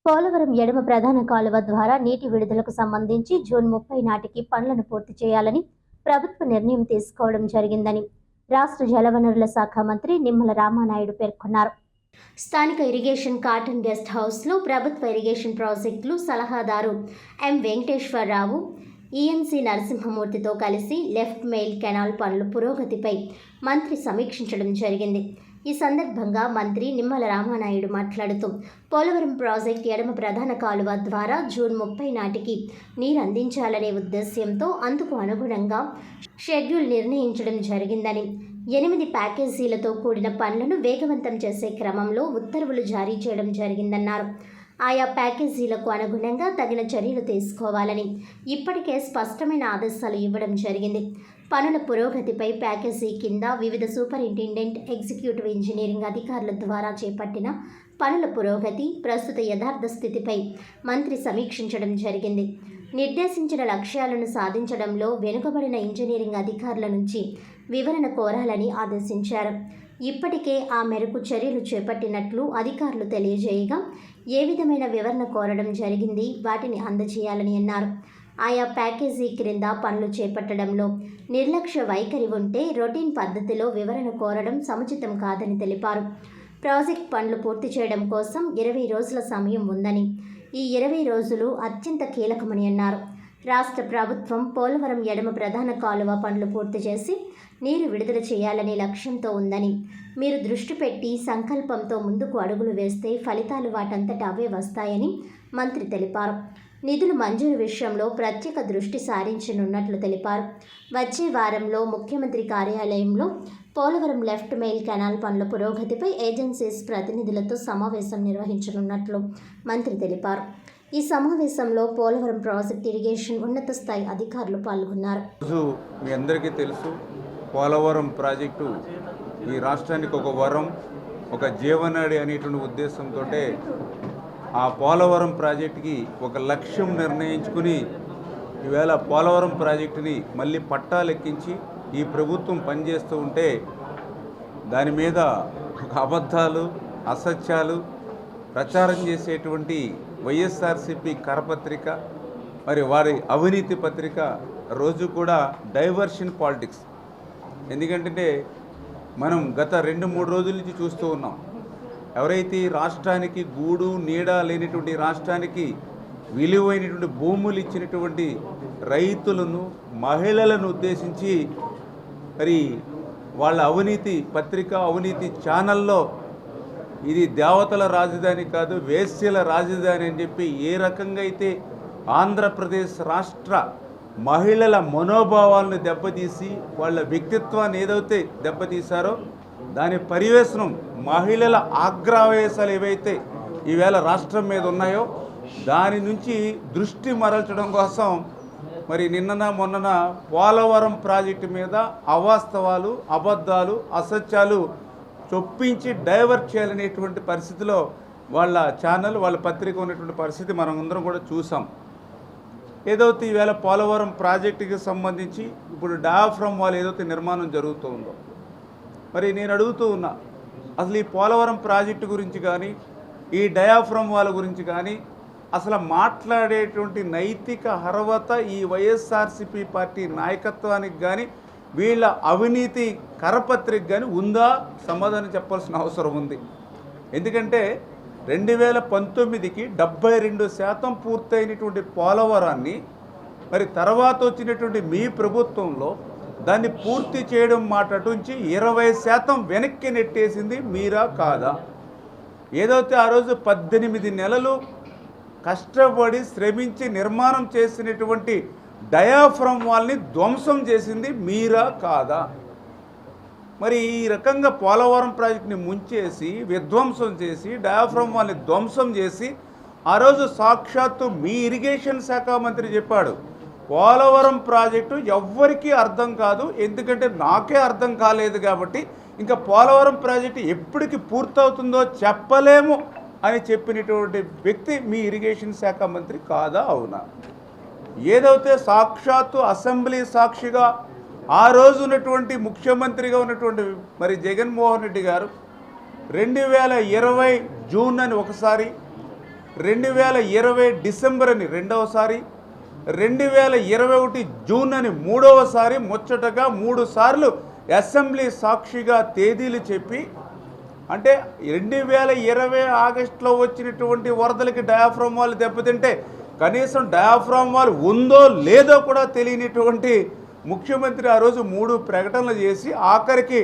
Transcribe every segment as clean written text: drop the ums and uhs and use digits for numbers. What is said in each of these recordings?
పోలవరం ఎడమ ప్రధాన కాలువ ద్వారా నీటి విడుదలకు సంబంధించి జూన్ 30 నాటికి పనులను పూర్తి చేయాలని ప్రభుత్వ నిర్ణయం తీసుకోవడం జరిగిందని రాష్ట్ర జలవనరుల శాఖ మంత్రి నిమ్మల రామానాయుడు పేర్కొన్నారు. స్థానిక ఇరిగేషన్ కాటన్ గెస్ట్ హౌస్లో ప్రభుత్వ ఇరిగేషన్ ప్రాజెక్టులు సలహాదారు ఎం వెంకటేశ్వరరావు, ఈఎన్సీ నరసింహమూర్తితో కలిసి లెఫ్ట్ మెయిల్ కెనాల్ పనుల పురోగతిపై మంత్రి సమీక్షించడం జరిగింది. ఈ సందర్భంగా మంత్రి నిమ్మల రామానాయుడు మాట్లాడుతూ పోలవరం ప్రాజెక్టు ఎడమ ప్రధాన కాలువ ద్వారా జూన్ 30 నాటికి నీరు అందించాలనే ఉద్దేశ్యంతో అందుకు అనుగుణంగా షెడ్యూల్ నిర్ణయించడం జరిగిందని, 8 ప్యాకేజీలతో కూడిన పనులను వేగవంతం చేసే క్రమంలో ఉత్తర్వులు జారీ చేయడం జరిగిందన్నారు. ఆయా ప్యాకేజీలకు అనుగుణంగా తగిన చర్యలు తీసుకోవాలని ఇప్పటికే స్పష్టమైన ఆదేశాలు ఇవ్వడం జరిగింది. పనుల పురోగతిపై ప్యాకేజీ కింద వివిధ సూపరింటెండెంట్, ఎగ్జిక్యూటివ్ ఇంజనీరింగ్ అధికారుల ద్వారా చేపట్టిన పనుల పురోగతి, ప్రస్తుత యథార్థ స్థితిపై మంత్రి సమీక్షించడం జరిగింది. నిర్దేశించిన లక్ష్యాలను సాధించడంలో వెనుకబడిన ఇంజనీరింగ్ అధికారుల నుంచి వివరణ కోరాలని ఆదేశించారు. ఇప్పటికే ఆ మేరకు చర్యలు చేపట్టినట్లు అధికారులు తెలియజేయగా ఏ విధమైన వివరణ కోరడం జరిగింది, వాటిని అందజేయాలని అన్నారు. ఆయా ప్యాకేజీ క్రింద పనులు చేపట్టడంలో నిర్లక్ష్య వైఖరి ఉంటే రొటీన్ పద్ధతిలో వివరణ కోరడం సముచితం కాదని తెలిపారు. ప్రాజెక్ట్ పనులు పూర్తి చేయడం కోసం 20 రోజుల సమయం ఉందని, ఈ 20 రోజులు అత్యంత కీలకమని అన్నారు. రాష్ట్ర ప్రభుత్వం పోలవరం ఎడమ ప్రధాన కాలువ పనులు పూర్తి చేసి నీరు విడుదల చేయాలనే లక్ష్యంతో ఉందని, మీరు దృష్టి పెట్టి సంకల్పంతో ముందుకు అడుగులు వేస్తే ఫలితాలు వాటంతట అవే వస్తాయని మంత్రి తెలిపారు. నిధులు మంజూరు విషయంలో ప్రత్యేక దృష్టి సారించనున్నట్లు తెలిపారు. వచ్చే వారంలో ముఖ్యమంత్రి కార్యాలయంలో పోలవరం లెఫ్ట్ మెయిల్ కెనాల్ పనుల పురోగతిపై ఏజెన్సీస్ ప్రతినిధులతో సమావేశం నిర్వహించనున్నట్లు మంత్రి తెలిపారు. ఈ సమావేశంలో పోలవరం ప్రాజెక్ట్ ఇరిగేషన్ ఉన్నత స్థాయి అధికారులు పాల్గొన్నారు. మీ అందరికీ తెలుసు, పోలవరం ప్రాజెక్టు ఈ రాష్ట్రానికి ఒక వరం, ఒక జీవనాడి అనేటువంటి ఉద్దేశంతో ఆ పోలవరం ప్రాజెక్టుకి ఒక లక్ష్యం నిర్ణయించుకుని ఈవేళ పోలవరం ప్రాజెక్టుని మళ్ళీ పట్టాలెక్కించి ఈ ప్రభుత్వం పనిచేస్తూ ఉంటే దాని మీద ఒక అబద్ధాలు, అసత్యాలు ప్రచారం చేసేటువంటి వైఎస్ఆర్సీపీ కరపత్రిక, మరి వారి అవినీతి పత్రిక రోజు కూడా డైవర్షన్ పాలిటిక్స్. ఎందుకంటే మనం గత 2-3 రోజుల నుంచి చూస్తూ ఉన్నాం, ఎవరైతే రాష్ట్రానికి గూడు నీడ లేనిటువంటి, రాష్ట్రానికి విలువైనటువంటి భూములు ఇచ్చినటువంటి రైతులను, మహిళలను ఉద్దేశించి మరి వాళ్ళ అవినీతి పత్రిక, అవినీతి ఛానల్లో ఇది దేవతల రాజధాని కాదు, వేశ్యల రాజధాని అని చెప్పి ఏ రకంగా అయితే ఆంధ్రప్రదేశ్ రాష్ట్ర మహిళల మనోభావాలను దెబ్బతీసి వాళ్ళ వ్యక్తిత్వాన్ని ఏదైతే దెబ్బతీశారో దాని పర్యవేక్షణం, మహిళల ఆగ్రహవేశాలు ఏవైతే ఈవేళ రాష్ట్రం మీద ఉన్నాయో దాని నుంచి దృష్టి మరల్చడం కోసం మరి నిన్నన మొన్నన పోలవరం ప్రాజెక్టు మీద అవాస్తవాలు, అబద్ధాలు, అసత్యాలు చొప్పించి డైవర్ట్ చేయాలనేటువంటి పరిస్థితిలో వాళ్ళ ఛానల్, వాళ్ళ పత్రిక ఉన్నటువంటి పరిస్థితి మనం అందరం కూడా చూసాం. ఏదైతే ఈవేళ పోలవరం ప్రాజెక్టుకి సంబంధించి ఇప్పుడు డయాఫ్రమ్ వాల్ ఏదైతే నిర్మాణం జరుగుతూ ఉందో, మరి నేను అడుగుతూ ఉన్నా, అసలు ఈ పోలవరం ప్రాజెక్టు గురించి కానీ, ఈ డయాఫ్రమ్ వాల్ గురించి కానీ అసలు మాట్లాడేటువంటి నైతిక అర్హత ఈ వైఎస్ఆర్సీపీ పార్టీ నాయకత్వానికి కానీ, వీళ్ళ అవినీతి కరపత్రిక కానీ ఉందా? సమాధానం చెప్పాల్సిన అవసరం ఉంది. ఎందుకంటే 2019కి 72% పూర్తయినటువంటి పోలవరాన్ని మరి తర్వాత వచ్చినటువంటి మీ ప్రభుత్వంలో దాన్ని పూర్తి చేయడం మాట అటుంచి 20% వెనక్కి నెట్టేసింది మీరా కాదా? ఏదైతే ఆ రోజు 18 నెలలు కష్టపడి శ్రమించి నిర్మాణం చేసినటువంటి డయాఫ్రమ్ వాల్ని ధ్వంసం చేసింది మీరా కాదా? మరి ఈ రకంగా పోలవరం ప్రాజెక్టుని ముంచేసి, విధ్వంసం చేసి, డయాఫ్రమ్ వాల్ని ధ్వంసం చేసి ఆ రోజు సాక్షాత్తు మీ ఇరిగేషన్ శాఖ మంత్రి చెప్పాడు, పోలవరం ప్రాజెక్టు ఎవ్వరికీ అర్థం కాదు, ఎందుకంటే నాకే అర్థం కాలేదు కాబట్టి ఇంకా పోలవరం ప్రాజెక్టు ఎప్పటికి పూర్తవుతుందో చెప్పలేము అని చెప్పినటువంటి వ్యక్తి మీ ఇరిగేషన్ శాఖ మంత్రి కాదా? అవునా? ఏదైతే సాక్షాత్తు అసెంబ్లీ సాక్షిగా ఆ రోజు ఉన్నటువంటి ముఖ్యమంత్రిగా ఉన్నటువంటి మరి జగన్మోహన్ రెడ్డి గారు 2020 జూన్ అని ఒకసారి, 2020 డిసెంబర్ అని రెండవసారి, 2021 జూన్ అని మూడవసారి, ముచ్చటగా 3 సార్లు అసెంబ్లీ సాక్షిగా తేదీలు చెప్పి, అంటే 2020 ఆగస్టులో వచ్చినటువంటి వరదలకి డయాఫ్రామ్ వాల్ దెబ్బతింటే కనీసం డయాఫ్రామ్ వాల్ ఉందో లేదో కూడా తెలియనిటువంటి ముఖ్యమంత్రి ఆ రోజు 3 ప్రకటనలు చేసి ఆఖరికి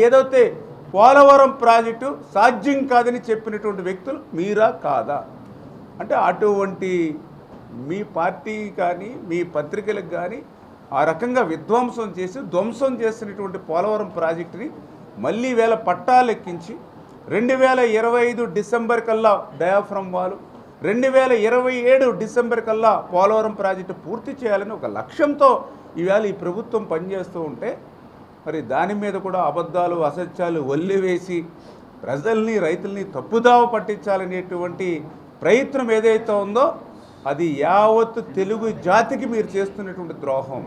ఏదైతే పోలవరం ప్రాజెక్టు సాధ్యం కాదని చెప్పినటువంటి వ్యక్తులు మీరా కాదా? అంటే అటువంటి మీ పార్టీ కానీ మీ పత్రికలకు కానీ ఆ రకంగా విధ్వంసం చేసి ధ్వంసం చేసినటువంటి పోలవరం ప్రాజెక్టుని మళ్ళీ వేళ పట్టాలెక్కించి 2025 డిసెంబర్ కల్లా డయాఫ్రమ్ వాలు, 2027 డిసెంబర్ కల్లా పోలవరం ప్రాజెక్టు పూర్తి చేయాలని ఒక లక్ష్యంతో ఈవేళ ఈ ప్రభుత్వం పనిచేస్తూ ఉంటే మరి దాని మీద కూడా అబద్ధాలు అసత్యాలు వల్లివేసి ప్రజల్ని రైతుల్ని తప్పుదావ పట్టించాలనేటువంటి ప్రయత్నం ఏదైతే ఉందో అది యావత్తు తెలుగు జాతికి మీరు చేస్తున్నటువంటి ద్రోహం.